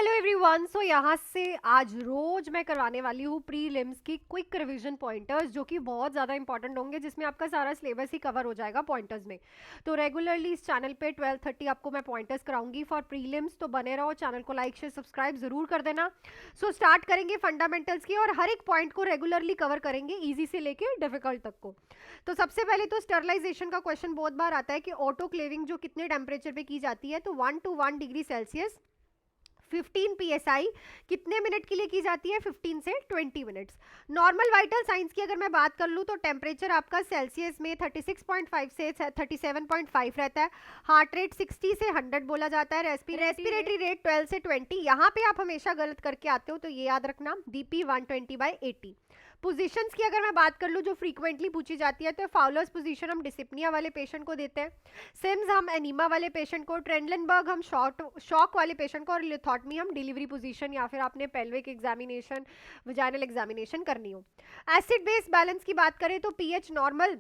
Hello everyone. सो यहाँ से आज रोज मैं करवाने वाली हूँ प्रीलिम्स की क्विक रिवीजन पॉइंटर्स, जो कि बहुत ज़्यादा इंपॉर्टेंट होंगे, जिसमें आपका सारा सिलेबस ही कवर हो जाएगा पॉइंटर्स में। तो रेगुलरली इस चैनल पे 12:30 आपको मैं पॉइंटर्स कराऊंगी फॉर प्रीलिम्स। तो बने रहो, चैनल को लाइक शेयर सब्सक्राइब जरूर कर देना। सो स्टार्ट करेंगे फंडामेंटल्स की, और हर एक पॉइंट को रेगुलरली कवर करेंगे, ईजी से लेके डिफिकल्ट तक को। तो सबसे पहले तो स्टरलाइजेशन का क्वेश्चन बहुत बार आता है कि ऑटोक्लेविंग जो कितने टेम्परेचर पे की जाती है, तो 1 to 1 डिग्री सेल्सियस 15 psi कितने मिनट के लिए की जाती है? 15 से 20 मिनट्स। नॉर्मल वाइटल साइंस की अगर मैं बात कर लूँ तो टेम्परेचर आपका सेल्सियस में 36.5 से 37.5 रहता है। हार्ट रेट 60 से 100 बोला जाता है। रेस्पिरेटरी रेट 12 से 20। यहाँ पे आप हमेशा गलत करके आते हो, तो ये याद रखना, बीपी 120/80। पोजीशंस की अगर मैं बात कर लूँ जो फ्रीक्वेंटली पूछी जाती है, तो फाउलर्स पोजीशन हम डिसिप्निया वाले पेशेंट को देते हैं, सिम्स हम एनीमा वाले पेशेंट को, ट्रेंडलनबर्ग हम शॉक वाले पेशेंट को, और लिथोटमी हम डिलीवरी पोजीशन या फिर आपने पेल्विक एग्जामिनेशन, वजाइनल एग्जामिनेशन करनी हो। एसिड बेस बैलेंस की बात करें तो पीएच नॉर्मल,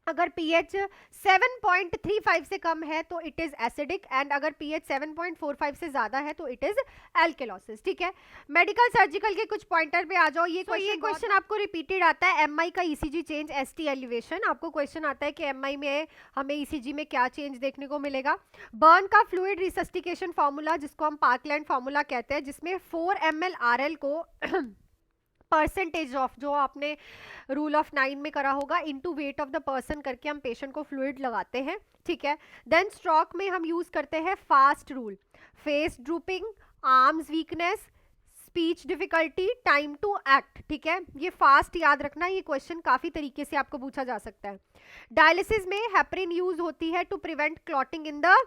अगर पीएच 7.35 से कम है तो इट इज एसिडिक, एंड अगर पीएच 7.45 से ज्यादा है तो इट इज एल्केलोसिस। ठीक है, मेडिकल सर्जिकल के कुछ पॉइंटर पे आ जाओ। ये क्वेश्चन आपको रिपीटेड आता है। एमआई का ईसीजी चेंज, एसटी एलिवेशन, आपको क्वेश्चन आता है कि एमआई में हमें ईसीजी में क्या चेंज देखने को मिलेगा। बर्न का फ्लूइड रिसस्टिकेशन फार्मूला, जिसको हम पार्कलैंड फार्मूला कहते हैं, जिसमें 4 ml RL को परसेंटेज ऑफ, जो आपने रूल ऑफ 9 में करा होगा, into weight of the person करके हम पेशेंट को फ्लूइड लगाते हैं। ठीक है, देन स्ट्रोक में हम यूज करते हैं fast rule, face drooping, arms weakness, speech difficulty, time to act. ठीक है, ये फास्ट याद रखना, ये क्वेश्चन काफी तरीके से आपको पूछा जा सकता है। डायलिसिस में हेपरिन यूज होती है to prevent clotting in the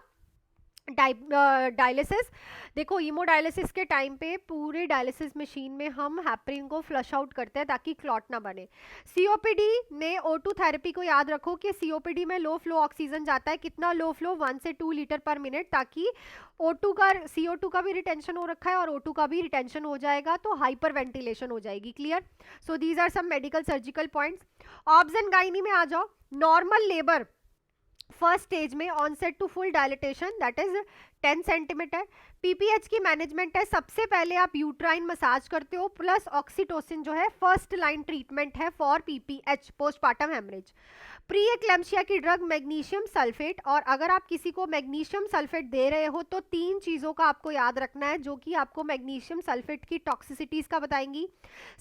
dialysis. देखो, हीमोडायलिसिस के टाइम पे पूरे डायलिसिस मशीन में हम हेपरिन को फ्लश आउट करते हैं ताकि क्लॉट ना बने। सीओपीडी में O2 थेरेपी को याद रखो कि सीओपीडी में लो फ्लो ऑक्सीजन जाता है। कितना लो फ्लो? 1 से 2 लीटर पर मिनट, ताकि O2 का, CO2 का भी रिटेंशन हो रखा है और O2 का भी रिटेंशन हो जाएगा, तो हाइपर वेंटिलेशन हो जाएगी। Clear? So these are some medical surgical points. Obs and gynae में आ जाओ। नॉर्मल लेबर फर्स्ट स्टेज में onset to full dilatation, that is 10 centimetre. PPH की मैनेजमेंट है, सबसे पहले आप यूट्राइन मसाज करते हो प्लस ऑक्सीटोसिन जो है फर्स्ट लाइन ट्रीटमेंट है for PPH, postpartum haemorrhage. Pre eclampsia की ड्रग मैग्नीशियम सल्फेट, और अगर आप किसी को मैग्नीशियम सल्फेट दे रहे हो तो 3 चीज़ों का आपको याद रखना है जो कि आपको मैग्नीशियम सल्फेट की टॉक्सिसिटीज का बताएंगी।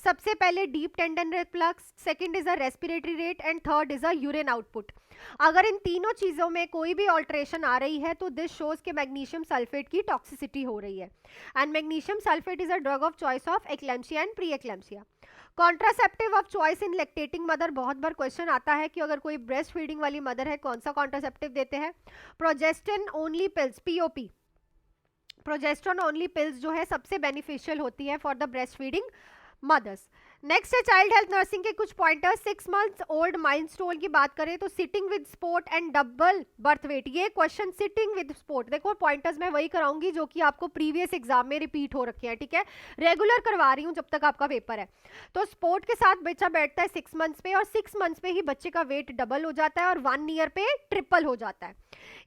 सबसे पहले deep tendon reflux, second is a respiratory rate, and third is a urine output. अगर इन तीनों चीज़ों में कोई भी ऑल्ट्रेशन आ रही है तो दिस शोज के मैग्नीशियम सल्फेट की टॉक्सिसिटी हो रही है, and magnesium sulphate is a drug of choice of eclampsia and pre eclampsia. Contraceptive of choice in lactating mother, बहुत बार क्वेश्चन आता है कि अगर कोई ब्रेस्ट फीडिंग वाली मदर है कौन सा कॉन्ट्रासेप्टिव देते हैं? Progestin only pills, POP, progesterone only pills जो है सबसे बेनिफिशियल होती है for the breast feeding mothers. Next है चाइल्ड हेल्थ नर्सिंग के कुछ पॉइंटर्स। 6 मंथ्स ओल्ड माइलस्टोन की बात करें तो sitting with sport and double birth weight, ये क्वेश्चन सिटिंग विद स्पोर्ट, देखो पॉइंटर्स मैं वही कराऊंगी जो कि आपको प्रीवियस एग्जाम में रिपीट हो रखे हैं। ठीक है, रेगुलर करवा रही हूँ जब तक आपका पेपर है। तो स्पोर्ट के साथ बच्चा बैठता है 6 मंथ्स पे, और 6 मंथ्स पे ही बच्चे का वेट डबल हो जाता है और 1 ईयर पे ट्रिपल हो जाता है।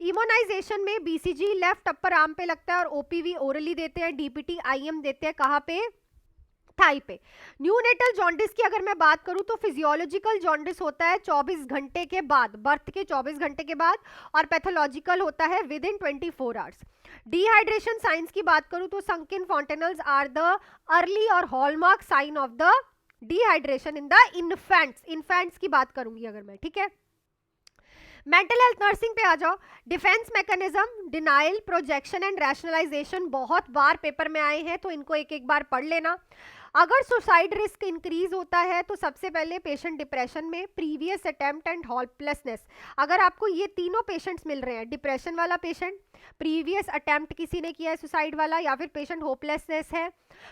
इम्यूनाइजेशन में बीसीजी लेफ्ट अपर आर्म पे लगता है, और ओपीवी ओरली देते हैं, डीपीटी आईएम देते हैं कहाँ पे? थाई पे। न्यूनेटल जॉन्डिस की अगर मैं बात करूं तो फिजियोलॉजिकल जॉन्डिस होता है 24 घंटे के बाद, बर्थ के 24 घंटे के बाद, और पैथोलॉजिकल होता है within 24 hours. Dehydration science की बात करूं तो sunken fontanelles are the early और hallmark sign of the dehydration in the infants की बात करूंगी अगर मैं। ठीक है, मेंटल हेल्थ नर्सिंग पे आ जाओ। Defence mechanism, denial, projection and rationalisation बहुत बार पेपर में आए हैं, तो इनको एक एक बार पढ़ लेना। अगर सुसाइड रिस्क इंक्रीज होता है तो सबसे पहले पेशेंट डिप्रेशन में, प्रीवियस अटेम्प्ट एंड होपलेसनेस। अगर आपको ये तीनों पेशेंट्स मिल रहे हैं, डिप्रेशन वाला पेशेंट, प्रीवियस अटेम्प्ट किसी ने किया है सुसाइड वाला, या फिर पेशेंट होपलेसनेस है,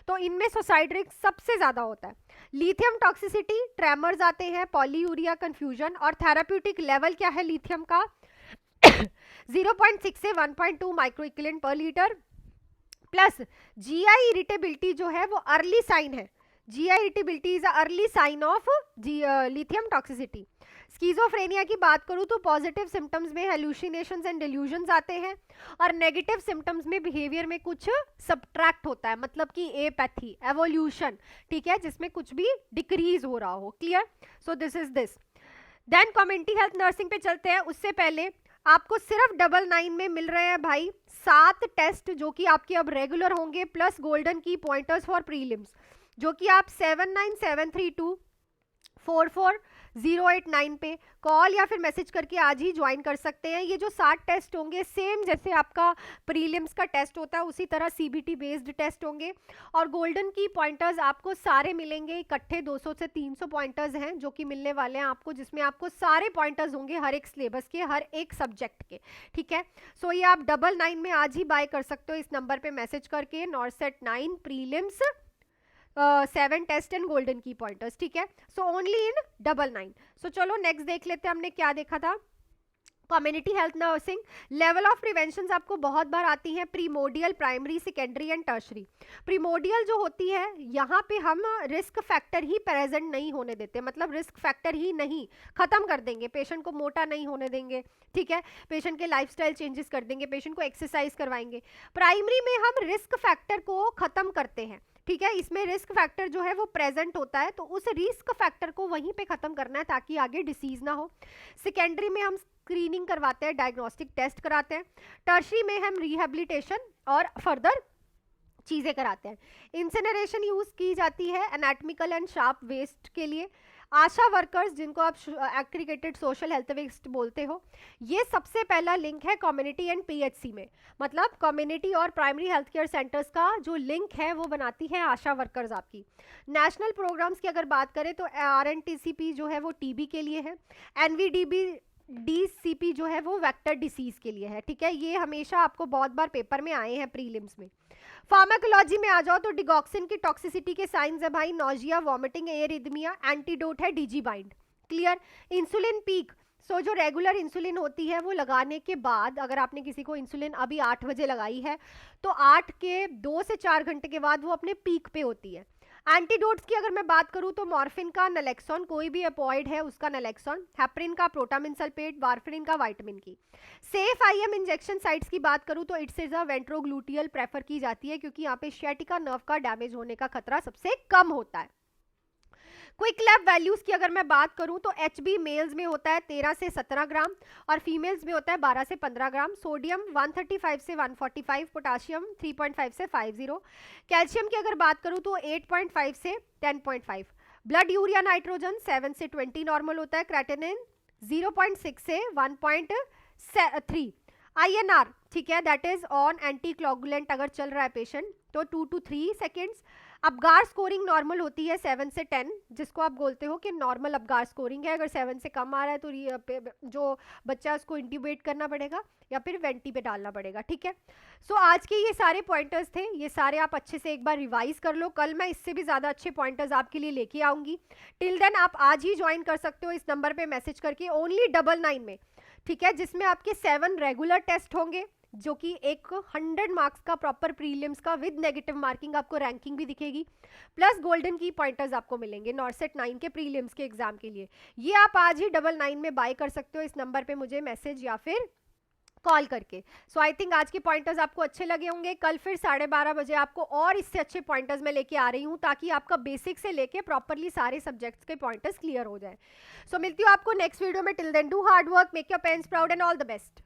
तो इनमें सुसाइड रिस्क सबसे ज्यादा होता है। लिथियम टॉक्सिसिटी, ट्रेमर्स आते हैं, पॉलीयूरिया, कंफ्यूजन, और थेराप्यूटिक लेवल क्या है लिथियम का? 0.6 से 1.2 माइक्रो इक्विवेलेंट पर लीटर। प्लस जीआई इरिटेबिलिटी जो है वो अर्ली साइन है, GI irritability is a early sign of lithium toxicity. Schizophrenia की बात करूं तो पॉजिटिव सिम्टम्स में हेलुसिनेशंस एंड डिल्यूजन्स आते हैं, और नेगेटिव सिम्टम्स में बिहेवियर में कुछ सब्ट्रैक्ट होता है, मतलब कि एपैथी, एवोल्यूशन, ठीक है, जिसमें कुछ भी डिक्रीज हो रहा हो। Clear? So this is this. Then community health nursing पे चलते हैं। उससे पहले आपको सिर्फ 99 में मिल रहे हैं भाई 7 टेस्ट, जो कि आपके अब रेगुलर होंगे, प्लस गोल्डन की पॉइंटर्स फॉर प्रीलिम्स, जो कि आप 7973244089 पे कॉल या फिर मैसेज करके आज ही ज्वाइन कर सकते हैं। ये जो 7 टेस्ट होंगे सेम जैसे आपका प्रीलिम्स का टेस्ट होता है उसी तरह सीबीटी बेस्ड टेस्ट होंगे, और गोल्डन की पॉइंटर्स आपको सारे मिलेंगे इकट्ठे। 200 से 300 पॉइंटर्स हैं जो कि मिलने वाले हैं आपको, जिसमें आपको सारे पॉइंटर्स होंगे हर एक सिलेबस के, हर एक सब्जेक्ट के, ठीक है। सो ये आप 99 में आज ही बाय कर सकते हो इस नंबर पे मैसेज करके, NORCET 9 prelims 7 test and golden की पॉइंटर्स, ठीक है। So only in 99। सो चलो नेक्स्ट देख लेते हैं हमने क्या देखा था। Community health nursing, level of prevention आपको बहुत बार आती है, primordial, primary, secondary and tertiary. Primordial जो होती है यहाँ पे हम रिस्क फैक्टर ही प्रेजेंट नहीं होने देते, मतलब रिस्क फैक्टर ही नहीं, खत्म कर देंगे, पेशेंट को मोटा नहीं होने देंगे, ठीक है, पेशेंट के लाइफस्टाइल चेंजेस कर देंगे, पेशेंट को एक्सरसाइज करवाएंगे। प्राइमरी में हम रिस्क फैक्टर को खत्म करते हैं, ठीक है, इसमें रिस्क फैक्टर जो है वो प्रेजेंट होता है, तो उस रिस्क फैक्टर को वहीं पे खत्म करना है ताकि आगे डिसीज ना हो। सेकेंडरी में हम स्क्रीनिंग करवाते हैं, डायग्नोस्टिक टेस्ट कराते हैं। टर्शरी में हम रिहेबिलिटेशन और फर्दर चीजें कराते हैं। इंसिनरेशन यूज की जाती है एनाटॉमिकल एंड शार्प वेस्ट के लिए। आशा वर्कर्स, जिनको आप एग्रीगेटेड सोशल हेल्थ वेस्ट बोलते हो, ये सबसे पहला लिंक है कम्युनिटी एंड पीएचसी में, मतलब कम्युनिटी और प्राइमरी हेल्थ केयर सेंटर्स का जो लिंक है वो बनाती है आशा वर्कर्स आपकी। नेशनल प्रोग्राम्स की अगर बात करें तो आरएनटीसीपी जो है वो टीबी के लिए है, एनवीडीबी डीसीपी जो है वो वेक्टर डिसीज के लिए है, ठीक है, ये हमेशा आपको बहुत बार पेपर में आए हैं प्रीलिम्स में। फार्माकोलॉजी में आ जाओ तो डिगॉक्सिन की टॉक्सिसिटी के साइंस है भाई, नोजिया, वॉमिटिंग, एरिथमिया, एंटीडोट है Digibind. Clear? Insulin peak, so जो रेगुलर इंसुलिन होती है वो लगाने के बाद, अगर आपने किसी को इंसुलिन अभी 8 बजे लगाई है तो 8 के 2 से 4 घंटे के बाद वो अपने पीक पे होती है। एंटीडोट्स की अगर मैं बात करूं तो मॉर्फिन का नलेक्सॉन, कोई भी एपॉइड है उसका नलेक्सॉन, हेपरिन का प्रोटामिन सल्फेट, वारफरिन का विटामिन की। सेफ आईएम इंजेक्शन साइट्स की बात करूं तो it's is a ventrogluteal prefer की जाती है, क्योंकि यहाँ पे शियाटिका नर्व का डैमेज होने का खतरा सबसे कम होता है। क्विक लैब वैल्यूज की अगर मैं बात करूं तो एचबी मेल्स में होता है 13 से 17 ग्राम और फीमेल्स में होता है 12 से 15 ग्राम। सोडियम 135 से 145, पोटाशियम 3.5 से 50, कैल्शियम की अगर बात करूं तो 8.5 से 10.5। ब्लड यूरिया नाइट्रोजन 7 से 20 नॉर्मल होता है, क्रेटिनिन 0.6 से 1.3। INR, ठीक है, दैट इज ऑन एंटी क्लोगुलेंट अगर चल रहा है पेशेंट तो 2 to 3 seconds. Apgar scoring normal होती है 7 से 10, जिसको आप बोलते हो कि नॉर्मल अबगार स्कोरिंग है। अगर 7 से कम आ रहा है तो जो बच्चा है उसको इंट्यूबेट करना पड़ेगा या फिर वेंटी पे डालना पड़ेगा, ठीक है। सो आज के ये सारे पॉइंटर्स थे, ये सारे आप अच्छे से एक बार रिवाइज कर लो, कल मैं इससे भी ज़्यादा अच्छे पॉइंटर्स आपके लिए लेके आऊँगी। टिल देन आप आज ही ज्वाइन कर सकते हो इस नंबर पर मैसेज करके, ओनली 99 में, ठीक है, जिसमें आपके 7 रेगुलर टेस्ट होंगे, जो कि एक 100 मार्क्स का प्रॉपर प्रीलिम्स का विद नेगेटिव मार्किंग, आपको रैंकिंग भी दिखेगी, प्लस गोल्डन की पॉइंटर्स आपको मिलेंगे नॉर्सेट 9 के प्रीलिम्स के एग्जाम के लिए। ये आप आज ही 99 में बाय कर सकते हो इस नंबर पे मुझे मैसेज या फिर कॉल करके। सो आई थिंक आज के पॉइंटर्स आपको अच्छे लगे होंगे। कल फिर 12:30 बजे आपको और इससे अच्छे पॉइंटर्स मैं लेके आ रही हूँ, ताकि आपका बेसिक से लेके प्रॉपरली सारे सब्जेक्ट्स के पॉइंटर्स क्लियर हो जाए। सो मिलती हूँ आपको नेक्स्ट वीडियो में। Till then do hard work, make your parents proud and all the best.